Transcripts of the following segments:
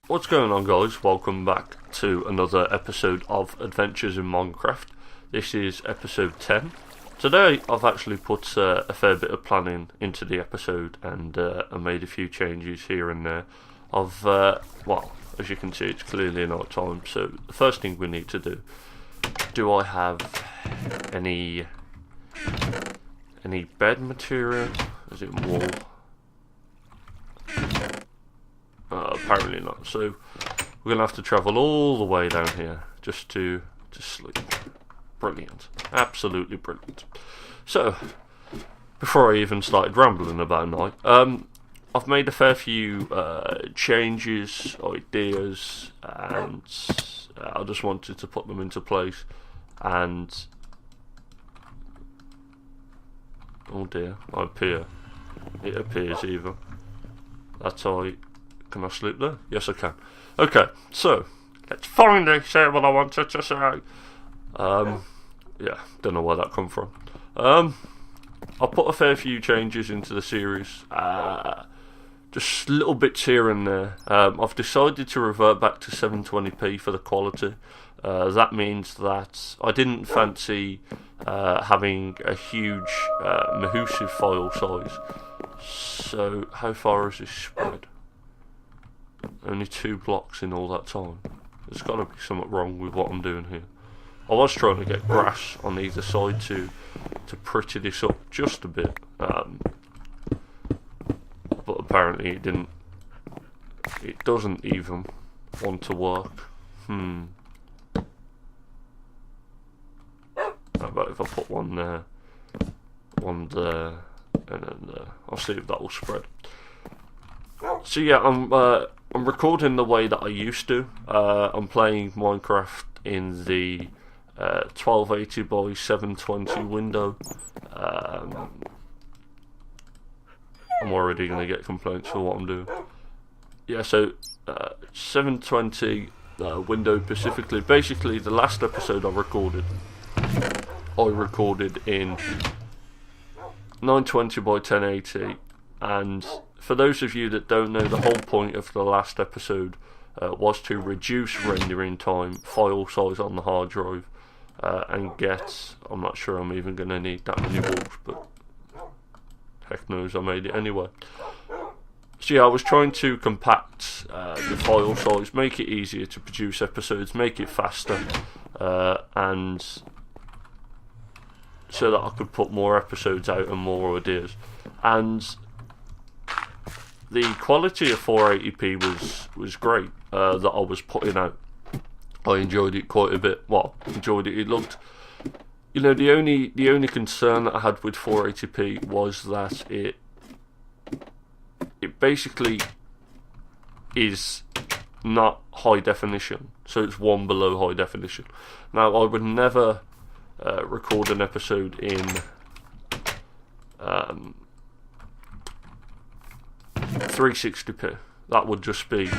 What's going on, guys? Welcome back to another episode of Adventures in Minecraft. This is episode 10. Today I've actually put a fair bit of planning into the episode, and I made a few changes here and there. Well, as you can see, it's clearly night time, so the first thing we need to do I have any bed material? Is it wool? Apparently not. So we're gonna have to travel all the way down here just to sleep. Brilliant, absolutely brilliant. So before I even started rambling about night, I've made a fair few changes, ideas, and I just wanted to put them into place. And oh dear, it appears even. That's all. Can I sleep there? Yes, I can. Okay, so let's finally say what I wanted to say. Yeah, don't know where that come from. I'll put a fair few changes into the series, just little bits here and there. I've decided to revert back to 720p for the quality. That means that I didn't fancy having a huge massive file size. So how far is this spread? Only 2 blocks in all that time. There's got to be something wrong with what I'm doing here. I was trying to get grass on either side to pretty this up just a bit, but apparently it didn't. It doesn't even want to work. How about if I put one there, and then there? I'll see if that will spread. So yeah, I'm recording the way that I used to. I'm playing Minecraft in the 1280 by 720 window. I'm already going to get complaints for what I'm doing. Yeah, so 720 window specifically. Basically, the last episode I recorded in 920 by 1080, and for those of you that don't know, the whole point of the last episode was to reduce rendering time, file size on the hard drive, and get, I'm not sure I'm even going to need that many walls, but heck knows, I made it anyway. So yeah, I was trying to compact the file size, make it easier to produce episodes, make it faster, and so that I could put more episodes out and more ideas. And the quality of 480p was great that I was putting out. I enjoyed it quite a bit. Well, enjoyed it. It looked, you know, the only concern that I had with 480p was that it basically is not high definition, so it's one below high definition. Now, I would never record an episode in 360p. That would just be,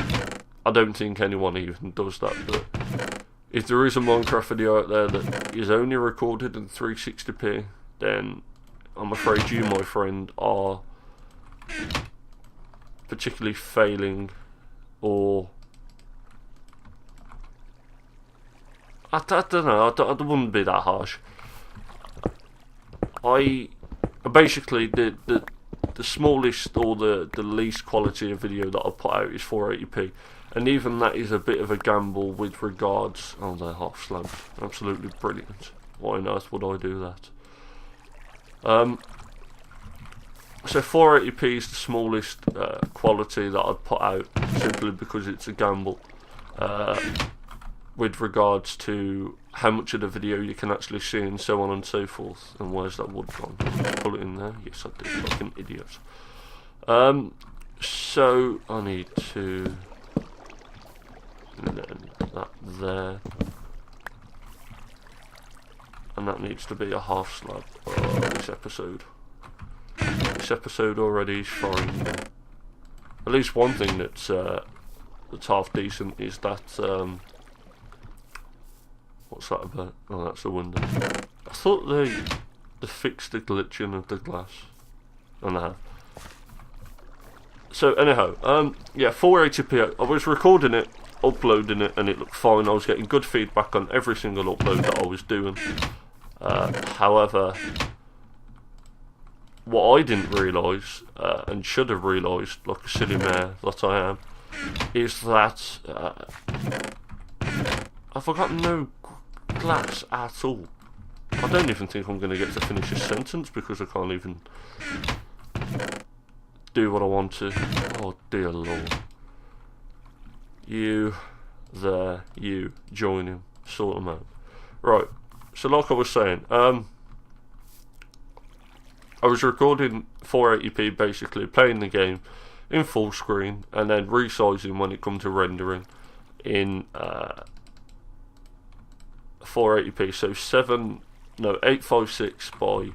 I don't think anyone even does that, but if there is a Minecraft video out there that is only recorded in 360p, then I'm afraid you, my friend, are particularly failing, or I don't know, I wouldn't be that harsh. I basically the smallest or the least quality of video that I put out is 480p, and even that is a bit of a gamble with regards. Oh, they're half slabs, absolutely brilliant. Why on earth would I do that? So 480p is the smallest quality that I'd put out, simply because it's a gamble with regards to how much of the video you can actually see, and so on and so forth. And where's that wood gone? Pull it in there. Yes, I did, like an idiot. So I need to, and then that there, and that needs to be a half slab. This episode already is fine. At least one thing that's half decent is that what's that about? Oh, that's the window. I thought they fixed the glitching of the glass, and they have. So anyhow, yeah, 480p. I was recording it, uploading it, and it looked fine. I was getting good feedback on every single upload that I was doing. However, what I didn't realise, and should have realised, like a silly mare that I am, is that I've got no glass at all. I don't even think I'm going to get to finish this sentence because I can't even do what I want to. Oh dear Lord. You there, you join him, sort them out. Right, so like I was saying, I was recording 480p, basically playing the game in full screen and then resizing when it comes to rendering in 480p. So 856 by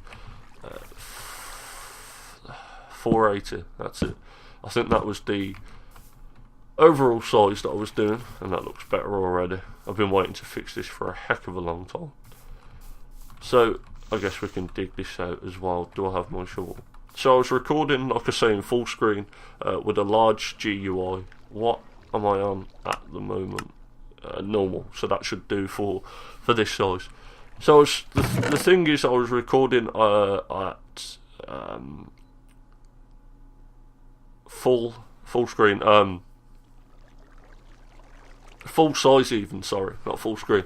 480. That's it. I think that was the overall size that I was doing, and that looks better already. I've been waiting to fix this for a heck of a long time. So I guess we can dig this out as well. Do I have my shovel? So I was recording, like I say, in full screen with a large GUI. What am I on at the moment? Normal. So that should do for this size. So the thing is, I was recording at full screen, full size even. Sorry, not full screen.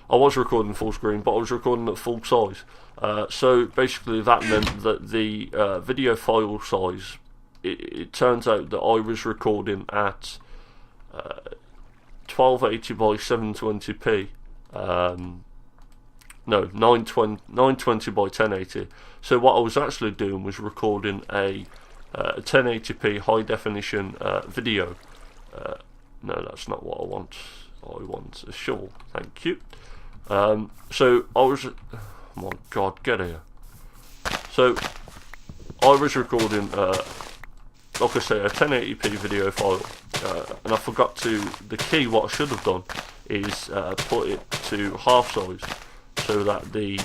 I was recording full screen, but I was recording at full size. So basically, that meant that the video file size. It turns out that I was recording at 1280 by 720p. No, 920 by 1080. So what I was actually doing was recording a 1080p high definition video. No, that's not what I want. I want a shovel. Thank you. So I was. Oh my God, get here. So I was recording, like I say, a 1080p video file, and I forgot to. The key, what I should have done, is put it to half size, so that the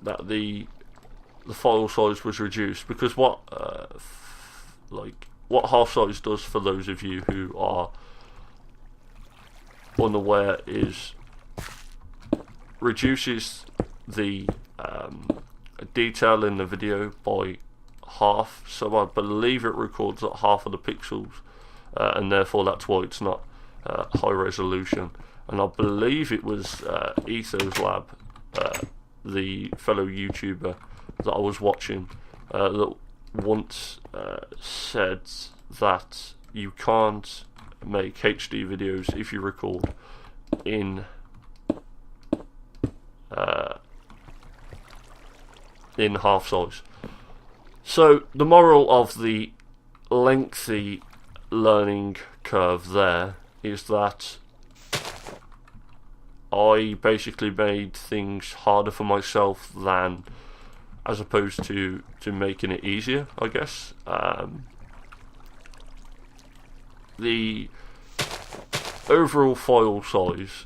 that the file size was reduced, because what half size does, for those of you who are unaware, is reduces the detail in the video by half. So I believe it records at half of the pixels, and therefore that's why it's not high resolution. And I believe it was E010, the fellow YouTuber that I was watching, that once said that you can't make HD videos, if you record, in half size. So the moral of the lengthy learning curve there is that I basically made things harder for myself than, as opposed to making it easier, I guess. The overall file size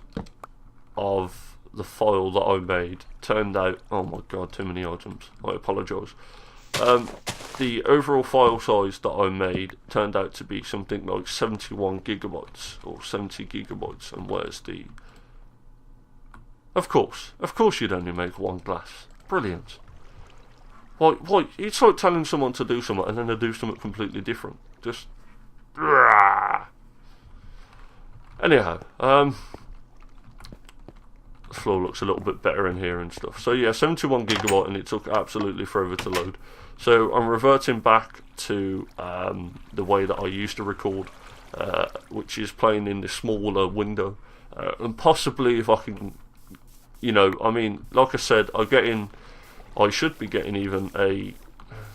of the file that I made turned out, oh my God, too many items, I apologise. The overall file size that I made turned out to be something like 71 gigabytes or 70 gigabytes, and where's the... Of course you'd only make one glass. Brilliant. Why, it's like telling someone to do something and then they do something completely different. Just... Anyhow, the floor looks a little bit better in here and stuff. So yeah, 71 gigabyte, and it took absolutely forever to load. So I'm reverting back to the way that I used to record, which is playing in the smaller window, and possibly if I can, you know, I mean, like I said, I should be getting even a.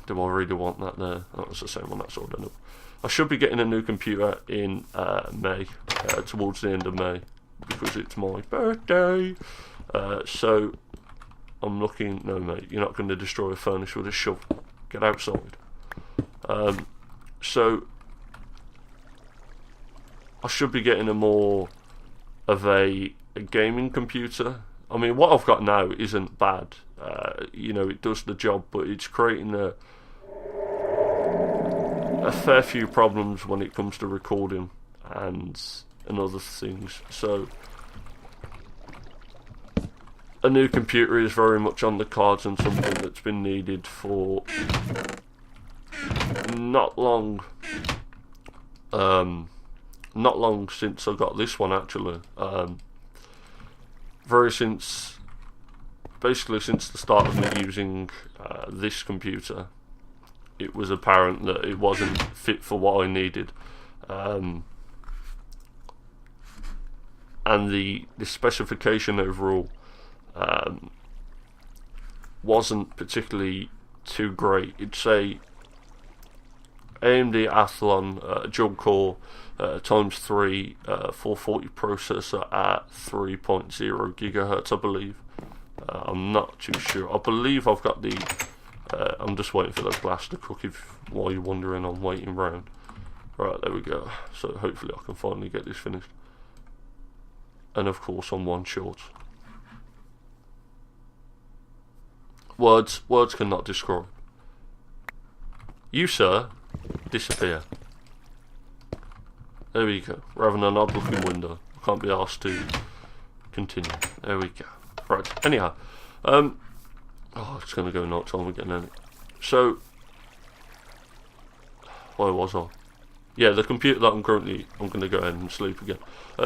Do I really want that there? That was the same one. That's all I know. I should be getting a new computer in May, towards the end of May, because it's my birthday. So I'm looking. No, mate, you're not going to destroy a furnace with a shovel. Get outside. So I should be getting a more of a gaming computer I mean, what I've got now isn't bad. You know, it does the job, but it's creating a fair few problems when it comes to recording and other things. So a new computer is very much on the cards and something that's been needed for not long since I got this one, actually. Basically since the start of me using this computer, it was apparent that it wasn't fit for what I needed. And the specification overall wasn't particularly too great. It's a AMD Athlon dual core ×3 440 processor at 3.0 gigahertz, I believe. I'm not too sure. I believe I've got the I'm just waiting for the glass to cook while you're wondering I'm waiting around. Right, there we go. So hopefully I can finally get this finished. And of course I'm one short. Words cannot describe. You, sir, disappear. There we go. We're having an odd looking window. I can't be asked to continue. There we go. Right, anyhow. It's going to go night time again, isn't it? So, where was I? Yeah, the computer that I'm going to go ahead and sleep again.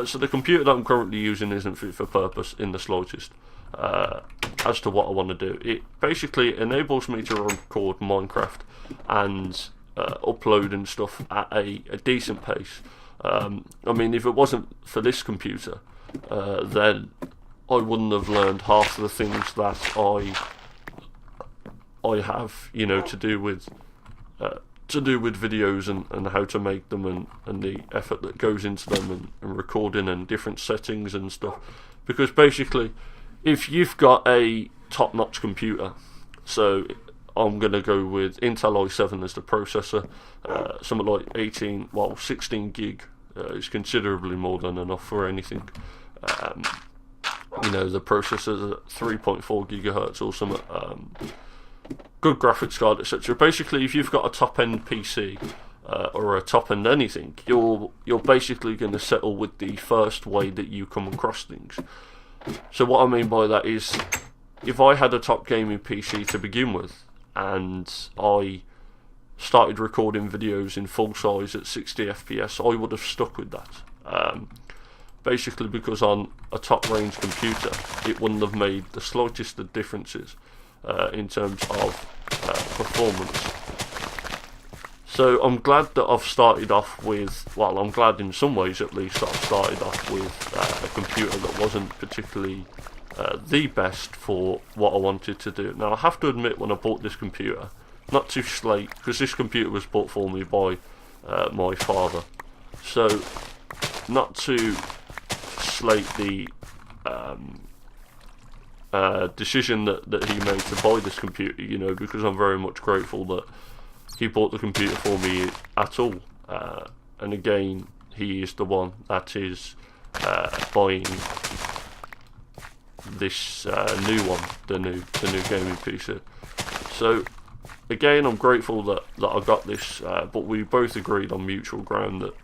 So the computer that I'm currently using isn't fit for purpose in the slightest. As to what I want to do, it basically enables me to record Minecraft and upload and stuff at a decent pace. I mean, if it wasn't for this computer, then I wouldn't have learned half of the things that I have, you know, to do with videos and how to make them and the effort that goes into them and recording and different settings and stuff. Because basically, if you've got a top-notch computer, so I'm going to go with Intel i7 as the processor, something like 16 gig is considerably more than enough for anything. You know, the processor's at 3.4 gigahertz or something, good graphics card, etc. Basically, if you've got a top-end PC or a top-end anything, you're basically going to settle with the first way that you come across things. So what I mean by that is, if I had a top gaming PC to begin with, and I started recording videos in full size at 60 FPS, I would have stuck with that. Basically because on a top range computer, it wouldn't have made the slightest of differences in terms of performance. So I'm glad that I've started off with, well, I'm glad in some ways at least that I've started off with a computer that wasn't particularly the best for what I wanted to do. Now I have to admit, when I bought this computer, not to slate, because this computer was bought for me by my father, so not to slate the decision that he made to buy this computer, you know, because I'm very much grateful that he bought the computer for me at all. And again, he is the one that is buying this new one, the new gaming PC. So again, I'm grateful that I got this, but we both agreed on mutual ground that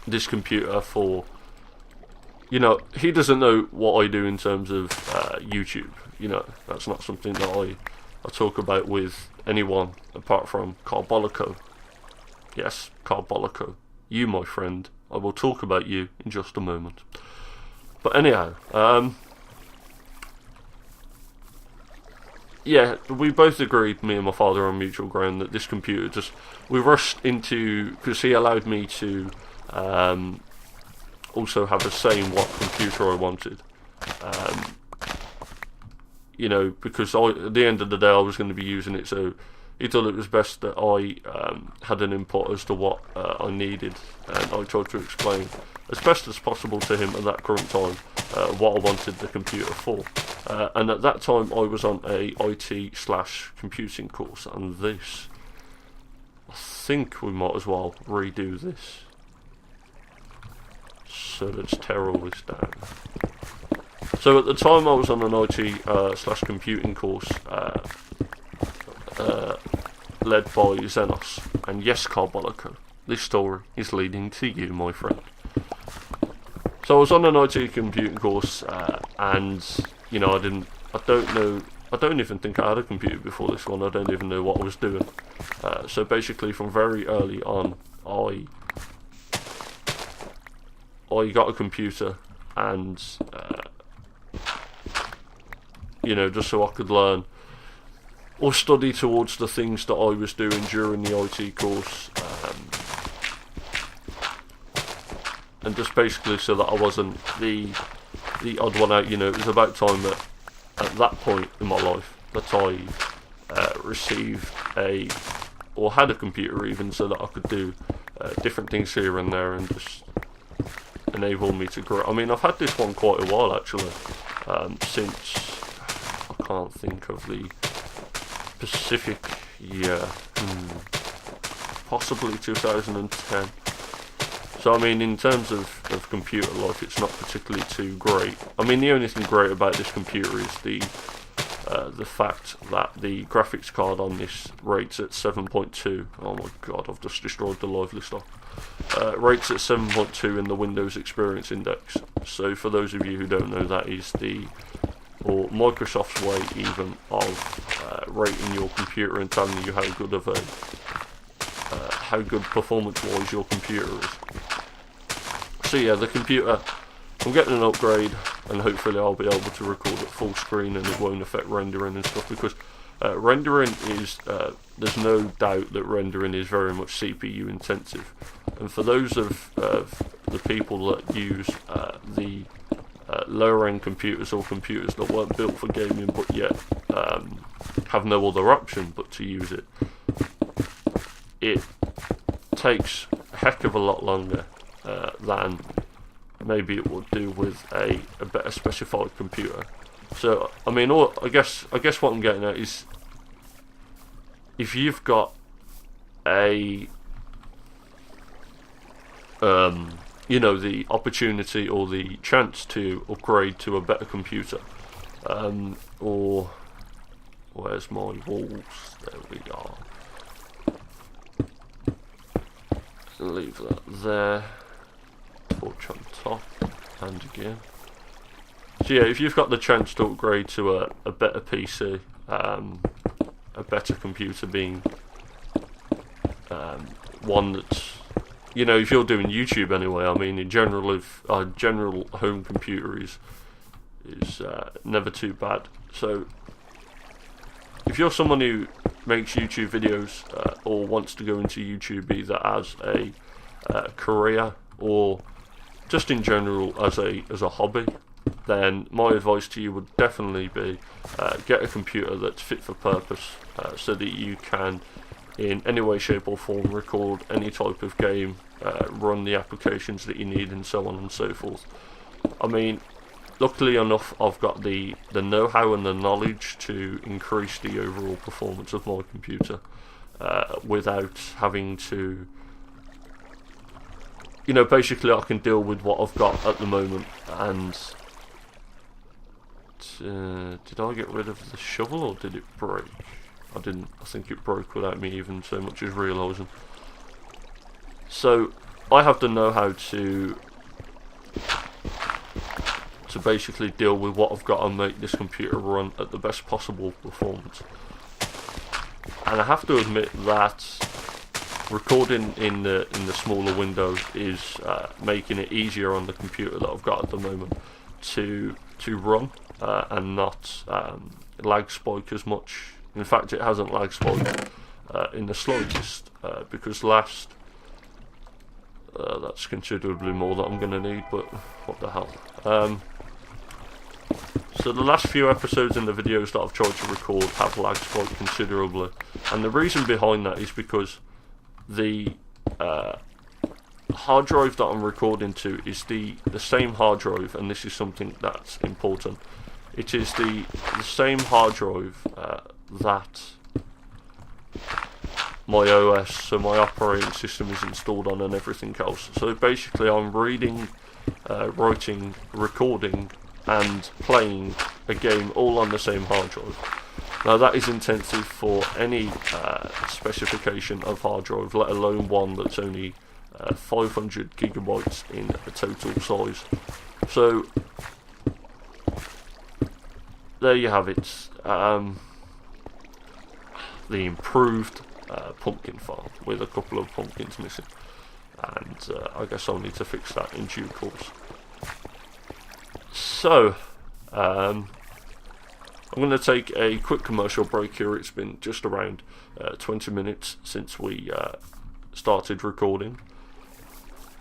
this computer, for, you know, he doesn't know what I do in terms of YouTube. You know, that's not something that I talk about with anyone apart from Carbollocko. Yes, Carbollocko. You, my friend. I will talk about you in just a moment. But anyhow, yeah, we both agreed, me and my father, on mutual ground, that this computer we rushed into, because he allowed me to also have a say in what computer I wanted. You know, because at the end of the day I was going to be using it, so he thought it was best that I had an input as to what I needed, and I tried to explain as best as possible to him at that current time what I wanted the computer for. And at that time I was on a IT/computing course, and this, I think we might as well redo this. So let's tear all this down. So at the time I was on an IT slash computing course led by Xenos, and yes, Carbollocko, this story is leading to you, my friend. So I was on an IT computing course, and you know, I don't even think I had a computer before this one. I don't even know what I was doing. So basically, from very early on, I got a computer, and you know, just so I could learn or study towards the things that I was doing during the IT course, and just basically so that I wasn't the odd one out. You know, it was about time that at that point in my life that I received or had a computer even, so that I could do different things here and there and just enable me to grow. I mean, I've had this one quite a while actually, since I can't think of the specific year, possibly 2010. So I mean, in terms of computer life, it's not particularly too great. I mean, the only thing great about this computer is the fact that the graphics card on this rates at 7.2. Oh my god, I've just destroyed the lively stock. Rates at 7.2 in the Windows Experience Index. So for those of you who don't know, that is or Microsoft's way even of rating your computer and telling you how good of how good performance-wise your computer is. So yeah, the computer, I'm getting an upgrade, and hopefully I'll be able to record at full screen and it won't affect rendering and stuff, because rendering is, there's no doubt that rendering is very much CPU intensive. And for those of the people that use the lower end computers, or computers that weren't built for gaming but yet have no other option but to use it, it takes a heck of a lot longer than maybe it would do with a better specified computer. So I mean, I guess what I'm getting at is, if you've got a you know, the opportunity or the chance to upgrade to a better computer, or where's my walls? There we are. Leave that there. Torch on top, and again. So yeah, if you've got the chance to upgrade to a better PC, a better computer being one that's, you know, if you're doing YouTube anyway, I mean, in general, if a general home computer is never too bad. So if you're someone who makes YouTube videos or wants to go into YouTube either as a career or just in general as a hobby, then my advice to you would definitely be get a computer that's fit for purpose, so that you can in any way, shape or form record any type of game, run the applications that you need, and so on and so forth. I mean, luckily enough, I've got the know-how and the knowledge to increase the overall performance of my computer without having to, you know, basically I can deal with what I've got at the moment. And did I get rid of the shovel or did it break? I didn't. I think it broke without me even so much as realising. So I have the know-how to basically deal with what I've got and make this computer run at the best possible performance. And I have to admit that recording in the smaller window is making it easier on the computer that I've got at the moment to run and not lag spike as much. In fact, it hasn't lag spiked in the slightest, because that's considerably more that I'm going to need, but what the hell. So the last few episodes in the videos that I've tried to record have lag spiked considerably, and the reason behind that is because the hard drive that I'm recording to is the same hard drive, and this is something that's important. It is the same hard drive that my OS, so my operating system, is installed on and everything else. So basically I'm reading, writing, recording and playing a game all on the same hard drive. Now that is intensive for any specification of hard drive, let alone one that's only 500 gigabytes in a total size. So there you have it, the improved pumpkin farm with a couple of pumpkins missing, and I guess I'll need to fix that in due course. So I'm going to take a quick commercial break here. It's been just around 20 minutes since we started recording.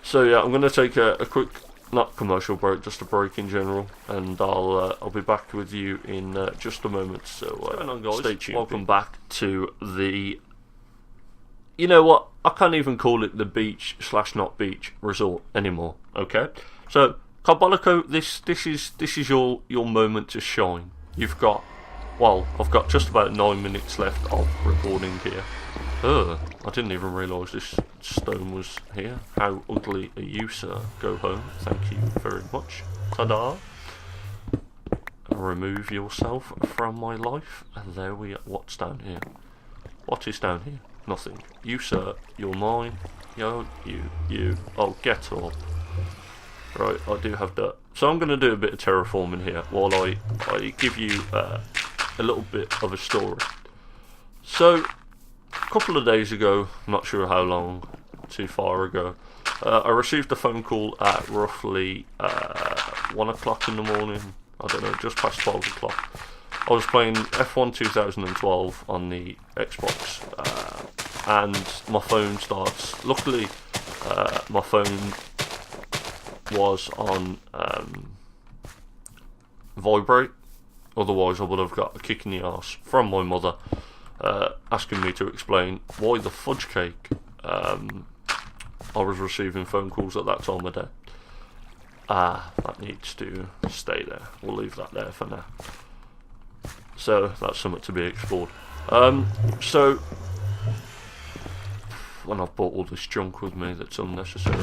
So yeah, I'm going to take a quick, not commercial break, just a break in general, and I'll be back with you in just a moment. So stay tuned. Welcome back to the, you know what, I can't even call it the beach / not beach resort anymore. Okay, so Carbollocko, this is your moment to shine. You've got, well, I've got just about 9 minutes left of recording here. I didn't even realise this stone was here. How ugly are you, sir? Go home. Thank you very much. Ta-da. Remove yourself from my life. And there we are. What's down here? What is down here? Nothing. You, sir, you're mine. Yo, you. Oh, get up. Right, I do have dirt. So I'm going to do a bit of terraforming here while I give you a little bit of a story. So, a couple of days ago, I'm not sure how long, too far ago, I received a phone call at roughly 1 o'clock in the morning. I don't know, just past 12 o'clock. I was playing F1 2012 on the Xbox, and my phone starts. Luckily, my phone was on vibrate, otherwise I would have got a kick in the arse from my mother, asking me to explain why the fudge cake I was receiving phone calls at that time of day. That needs to stay there. We'll leave that there for now. So that's something to be explored. So when I've bought all this junk with me that's unnecessary.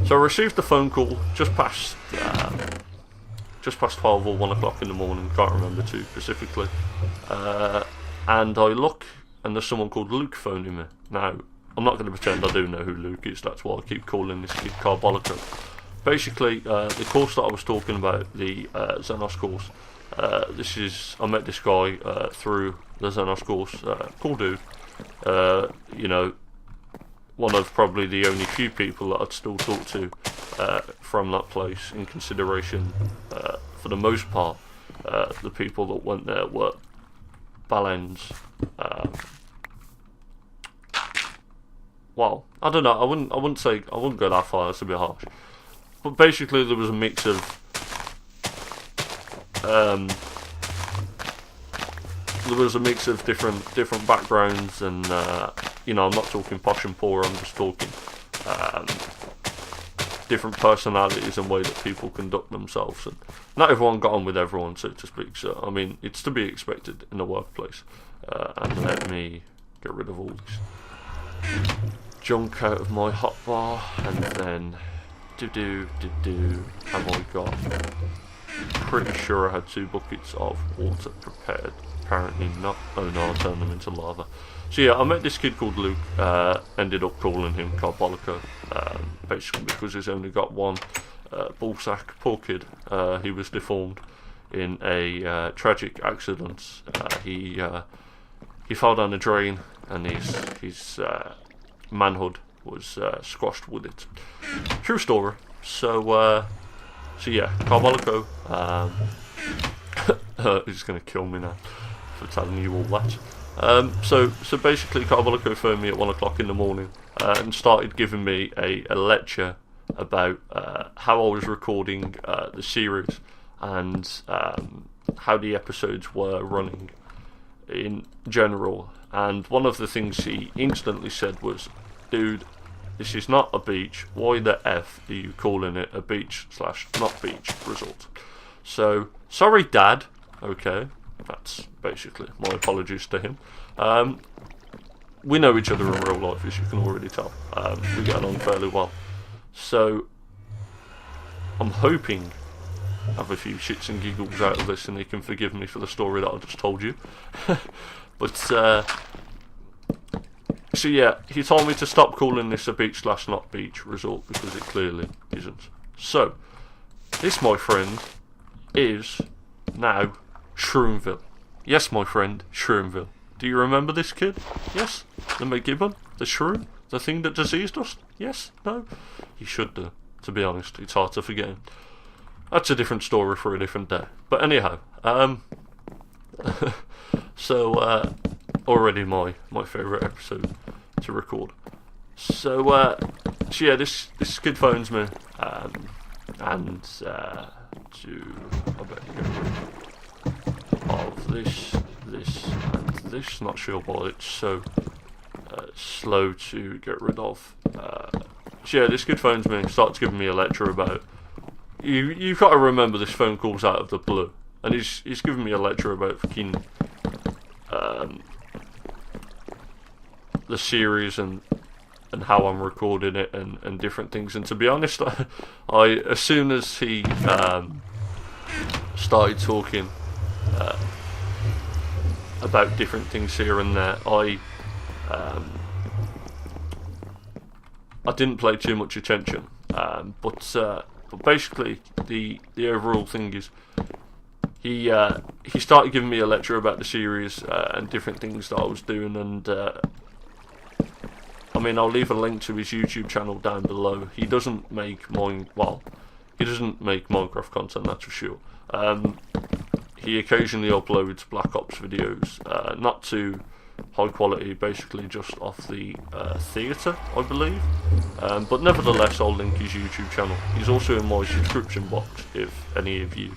So I received the phone call just past 12 or 1 o'clock in the morning, can't remember too specifically. And I look, and there's someone called Luke phoning me. Now, I'm not going to pretend I do know who Luke is, that's why I keep calling this kid Carbollocko. Basically, the course that I was talking about, the Xenos course, I met this guy through the Xenos course, cool dude, you know, one of probably the only few people that I'd still talk to from that place, in consideration, for the most part, the people that went there were Balens. Well, I don't know, I wouldn't go that far, that's a bit harsh. But basically there was a mix of different backgrounds, and you know, I'm not talking posh and poor, I'm just talking different personalities and way that people conduct themselves, and not everyone got on with everyone, so to speak. So I mean, it's to be expected in the workplace. And let me get rid of all this junk out of my hotbar, and then have I got, pretty sure I had 2 buckets of water prepared. Apparently not. Oh no, I turned them into lava. So yeah, I met this kid called Luke, ended up calling him Carbollocko, basically because he's only got one ballsack. Poor kid, he was deformed in a tragic accident. He fell down a drain, and his manhood was squashed with it. True story. So yeah, Carbollocko, he's going to kill me now for telling you all that. So basically Carbollocko phoned me at 1 o'clock in the morning and started giving me a lecture about how I was recording the series, and how the episodes were running in general. And one of the things he instantly said was, dude, this is not a beach. Why the F are you calling it a beach / not beach resort? So, sorry Dad. Okay, that's basically my apologies to him. We know each other in real life, as you can already tell. We get on fairly well. So, I'm hoping have a few shits and giggles out of this, and he can forgive me for the story that I just told you. But so yeah, he told me to stop calling this a beach/not beach resort because it clearly isn't. So this, my friend, is now Shroomville. Yes, my friend, Shroomville. Do you remember this kid? Yes? The McGibbon? The shroom? The thing that diseased us? Yes? No? You should do, to be honest. It's hard to forget him. That's a different story for a different day. But anyhow, so, already my favourite episode to record. So yeah, this kid phones me, and I bet you get rid of this, and this. Not sure why it's so slow to get rid of. So yeah, this kid phones me and starts giving me a lecture about. You've got to remember this phone call's out of the blue, and he's giving me a lecture about fucking the series and how I'm recording it and different things. And to be honest, I as soon as he started talking about different things here and there, I didn't pay too much attention. But basically, the overall thing is, he started giving me a lecture about the series and different things that I was doing, and I mean, I'll leave a link to his YouTube channel down below. He doesn't make he doesn't make Minecraft content, that's for sure. He occasionally uploads Black Ops videos, not too high quality, basically just off the theatre, I believe. But nevertheless, I'll link his YouTube channel. He's also in my subscription box. If any of you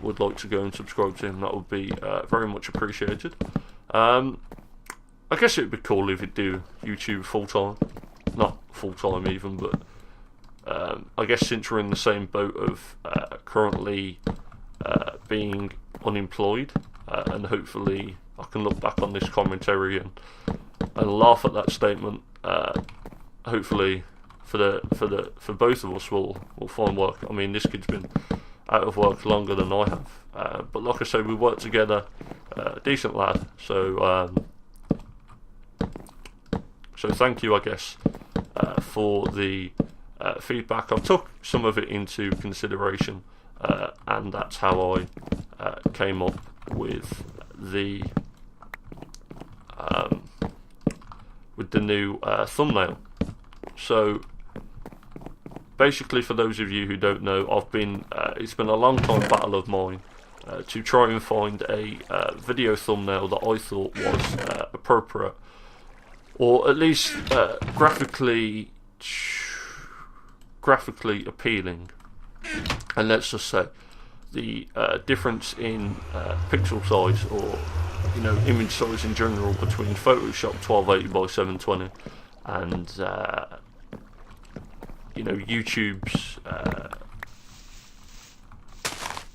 would like to go and subscribe to him, that would be very much appreciated. I guess it would be cool if he'd do YouTube full time. Not full time even, but I guess since we're in the same boat of currently being unemployed, and hopefully I can look back on this commentary and laugh at that statement. Hopefully for both of us we'll find work. I mean, this kid's been out of work longer than I have, but like I say, we work together. Decent lad. So thank you, I guess, for the feedback. I've took some of it into consideration, and that's how I came up with the new thumbnail. So basically, for those of you who don't know, it's been a long time battle of mine to try and find a video thumbnail that I thought was appropriate, or at least graphically appealing. And let's just say the difference in pixel size, or image size in general, between Photoshop 1280 by 720 and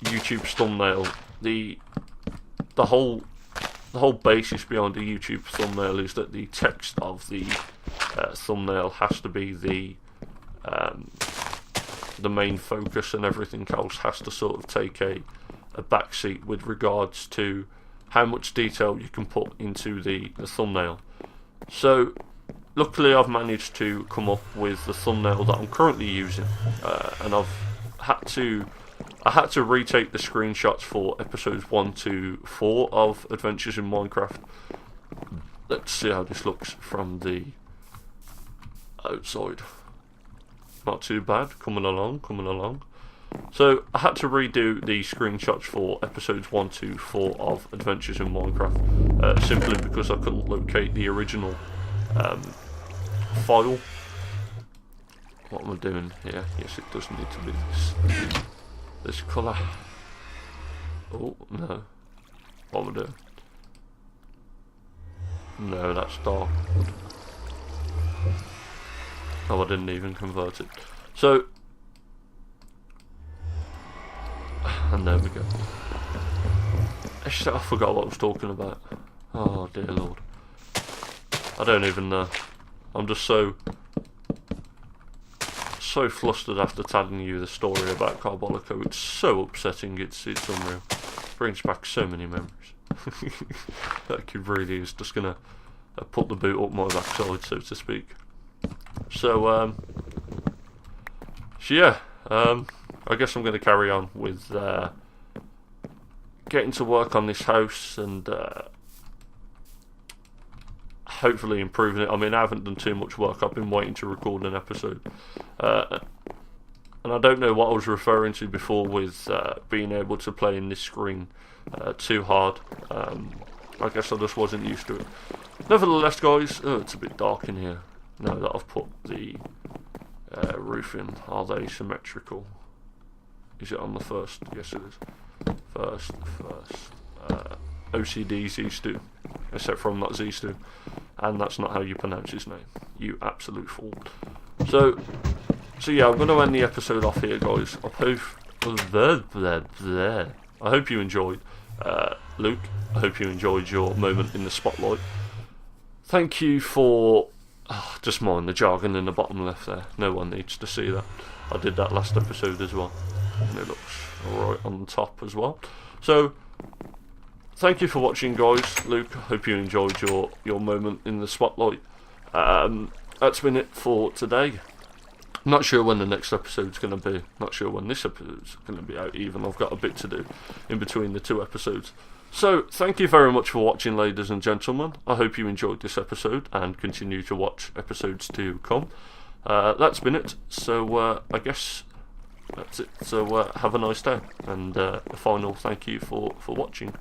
YouTube's thumbnail. The whole basis behind a YouTube thumbnail is that the text of the thumbnail has to be the main focus, and everything else has to sort of take a backseat with regards to how much detail you can put into the thumbnail. So luckily I've managed to come up with the thumbnail that I'm currently using, and I had to retake the screenshots for episodes 1 to 4 of Adventures in Minecraft. Let's see how this looks from the outside. Not too bad, coming along. So I had to redo the screenshots for episodes 1 to 4 of Adventures in Minecraft, simply because I couldn't locate the original file. What am I doing here? Yes, it does need to be this colour. Oh no, what am I doing? No, that's dark. Oh, I didn't even convert it. So, and there we go. Actually, I forgot what I was talking about. Oh dear Lord, I don't even know. I'm just so so flustered after telling you the story about Carbollocko. It's so upsetting, it's unreal. Brings back so many memories. That kid really is just gonna put the boot up my backside, so to speak. So yeah, I guess I'm gonna carry on with getting to work on this house and hopefully improving it. I mean, I haven't done too much work. I've been waiting to record an episode, and I don't know what I was referring to before with being able to play in this screen too hard. I guess I just wasn't used to it. Nevertheless, guys, it's a bit dark in here now that I've put the roof in. Are they symmetrical? Is it on the first? Yes, it is. First. OCD Z-Stu. Except from not Z-Stu. And that's not how you pronounce his name. You absolute fool. So yeah, I'm going to end the episode off here, guys. I hope you enjoyed. Luke, I hope you enjoyed your moment in the spotlight. Thank you for... just mind the jargon in the bottom left there. No one needs to see that. I did that last episode as well. And it looks alright on the top as well. So, thank you for watching, guys. Luke, I hope you enjoyed your moment in the spotlight. That's been it for today. Not sure when the next episode's going to be. Not sure when this episode's going to be out even. I've got a bit to do in between the two episodes. So, thank you very much for watching, ladies and gentlemen. I hope you enjoyed this episode and continue to watch episodes to come. That's been it. So, I guess that's it. So, have a nice day. And a final thank you for watching.